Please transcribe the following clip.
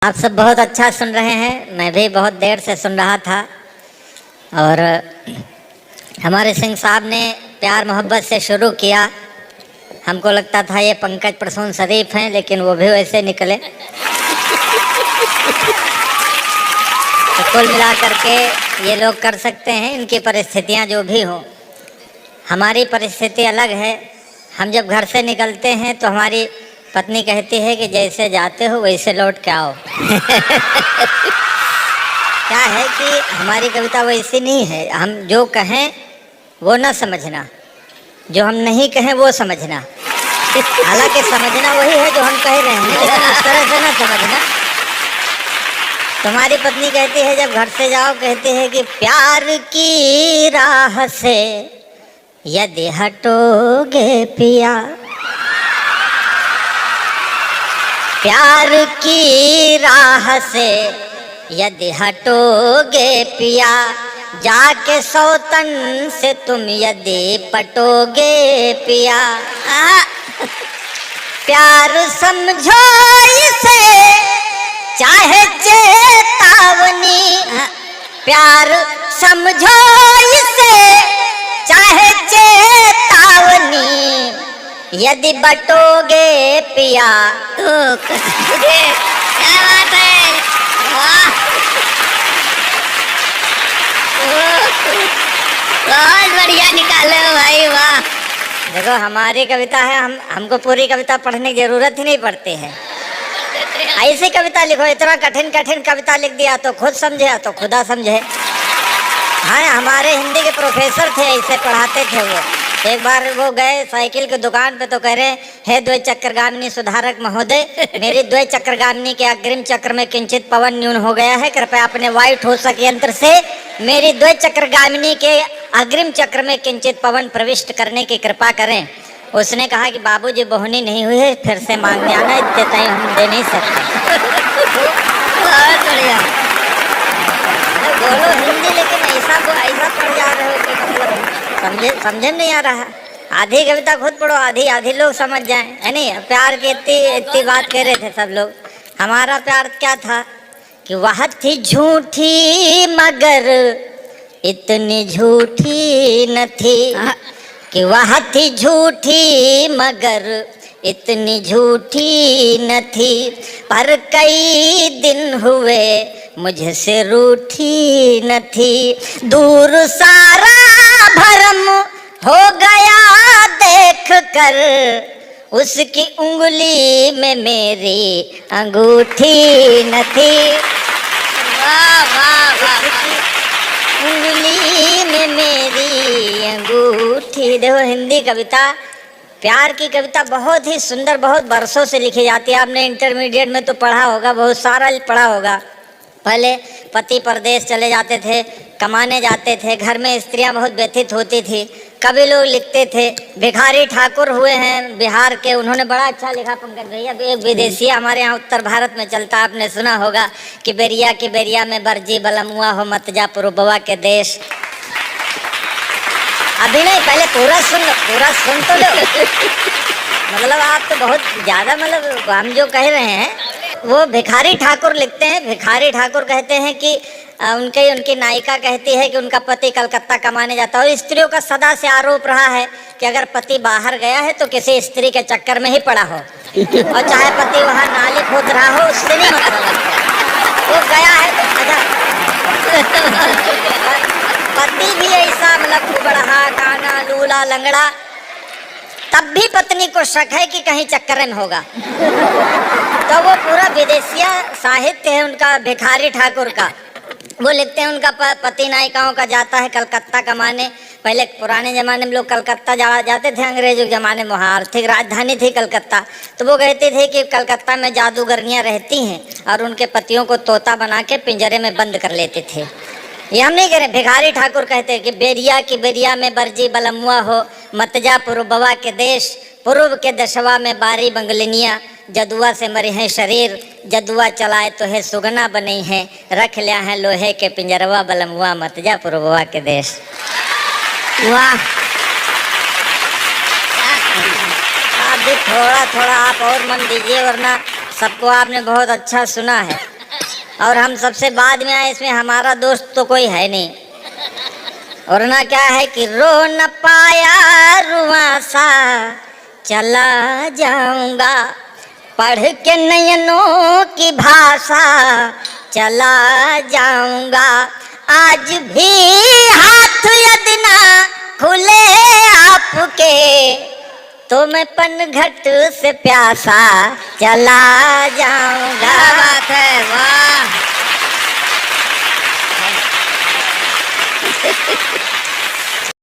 आप सब बहुत अच्छा सुन रहे हैं, मैं भी बहुत देर से सुन रहा था। और हमारे सिंह साहब ने प्यार मोहब्बत से शुरू किया। हमको लगता था ये पंकज प्रसून शरीफ हैं, लेकिन वो भी वैसे निकले। तो कुल मिला करके ये लोग कर सकते हैं, इनकी परिस्थितियां जो भी हो। हमारी परिस्थिति अलग है। हम जब घर से निकलते हैं तो हमारी पत्नी कहती है कि जैसे जाते हो वैसे लौट के आओ। क्या है कि हमारी कविता वैसी नहीं है। हम जो कहें वो ना समझना, जो हम नहीं कहें वो समझना। हालांकि समझना वही है जो हम कह रहे हैं, लेकिन उस तरह से ना समझना। तुम्हारी पत्नी कहती है जब घर से जाओ, कहती है कि प्यार की राह से यदि हटोगे पिया, प्यार की राह से यदि हटोगे पिया, जाके सौतन से तुम यदि पटोगे पिया। प्यार समझो इसे चाहे चेतावनी, प्यार समझो इसे चाहे चेतावनी, यदि बटोगे पिया तो कटोगे। क्या बात है, वाह, बहुत बढ़िया निकाले हो भाई, वाह। देखो हमारी कविता है, हमको पूरी कविता पढ़ने की जरूरत ही नहीं पड़ती है। ऐसी कविता लिखो, इतना कठिन कठिन कविता लिख दिया तो खुद समझे तो खुदा समझे। हाँ, हमारे हिंदी के प्रोफेसर थे, ऐसे पढ़ाते थे वो। एक बार वो गए साइकिल की दुकान पे तो कह रहे, हे द्वै चक्रगामिनी सुधारक महोदय, मेरी द्वै चक्रगामिनी के अग्रिम चक्र में किंचित पवन न्यून हो गया है, कृपया अपने वायु ठोसक यंत्र से मेरी द्वै चक्रगामिनी के अग्रिम चक्र में किंचित पवन प्रविष्ट करने की कृपा करें। उसने कहा कि बाबूजी बोहनी नहीं हुई है, फिर से मांगने आना, इतने टाइम हम दे नहीं सकते। बहुत बढ़िया, बोलो हिंदी, लेकिन ऐसा पढ़ जा रहे हो कि मतलब समझे नहीं आ रहा। आधी कविता खुद पढ़ो, आधी लोग समझ जाएं, है नहीं। प्यार की इतनी बात कह रहे थे सब लोग। हमारा प्यार क्या था कि वह थी झूठी मगर इतनी झूठी न थी, कि वह थी झूठी मगर इतनी झूठी न थी, पर कई दिन हुए मुझसे रूठी न थी। दूर सारा भरम हो गया देख कर, उसकी उंगली में मेरी अंगूठी न थी। वाह वाह वाह, उंगली में मेरी अंगूठी। देखो हिंदी कविता, प्यार की कविता बहुत ही सुंदर, बहुत बरसों से लिखी जाती है। आपने इंटरमीडिएट में तो पढ़ा होगा, बहुत सारा पढ़ा होगा। पहले पति परदेश चले जाते थे, कमाने जाते थे, घर में स्त्रियां बहुत व्यथित होती थी। कभी लोग लिखते थे, भिखारी ठाकुर हुए हैं बिहार के, उन्होंने बड़ा अच्छा लिखा पंकज भैया। एक विदेशी हमारे यहाँ उत्तर भारत में चलता, आपने सुना होगा कि बेरिया की बेरिया में बरजी बलमुआ हो, मत जा पुरुबवा के देश। अभी नहीं, पहले पूरा सुन तो लो। मतलब आप तो बहुत ज़्यादा, मतलब हम जो कह रहे हैं वो भिखारी ठाकुर लिखते हैं। भिखारी ठाकुर कहते हैं कि उनकी नायिका कहती है कि उनका पति कलकत्ता कमाने जाता है, और स्त्रियों का सदा से आरोप रहा है कि अगर पति बाहर गया है तो किसी स्त्री के चक्कर में ही पड़ा हो, और चाहे पति वहाँ नाली खोद रहा हो, उससे नहीं मतलब वो गया है तो पति भी ऐसा मतलब बड़ा काना लूला लंगड़ा, तब भी पत्नी को शक है कि कहीं चक्कर में होगा। तो वो पूरा विदेशिया साहित्य है उनका, भिखारी ठाकुर का। वो लिखते हैं उनका पति नायिकाओं का जाता है कलकत्ता कमाने। पहले पुराने ज़माने में लोग कलकत्ता जाते थे, अंग्रेजों के ज़माने में वहाँ आर्थिक राजधानी थी कलकत्ता। तो वो कहते थे कि कलकत्ता में जादूगरनियाँ रहती हैं और उनके पतियों को तोता बना के पिंजरे में बंद कर लेते थे। ये हम नहीं कह रहे, भिखारी ठाकुर कहते हैं कि बेरिया की बेरिया में बरजी बलमुआ हो, मत जा पुरुबवा के देश, पूर्व के दशवा में बारी बंगलिनिया, जदुआ से मरे हैं शरीर, जदुआ चलाए तो है सुगना बनी है, रख लिया है लोहे के पिंजरवा बलमुआ, मत जा पुरुबवा के देश। वाह, आप भी थोड़ा थोड़ा आप और मन दीजिए, वरना सबको आपने बहुत अच्छा सुना है। और हम सबसे बाद में आए, इसमें हमारा दोस्त तो कोई है नहीं। और ना क्या है कि रो न पाया रुआ सा चला जाऊंगा, पढ़ के नयनों की भाषा चला जाऊंगा। आज भी हाथ यदि ना खुले आपके, तो मैं पनघट से प्यासा चला जाऊंगा। क्या बात है, वाह।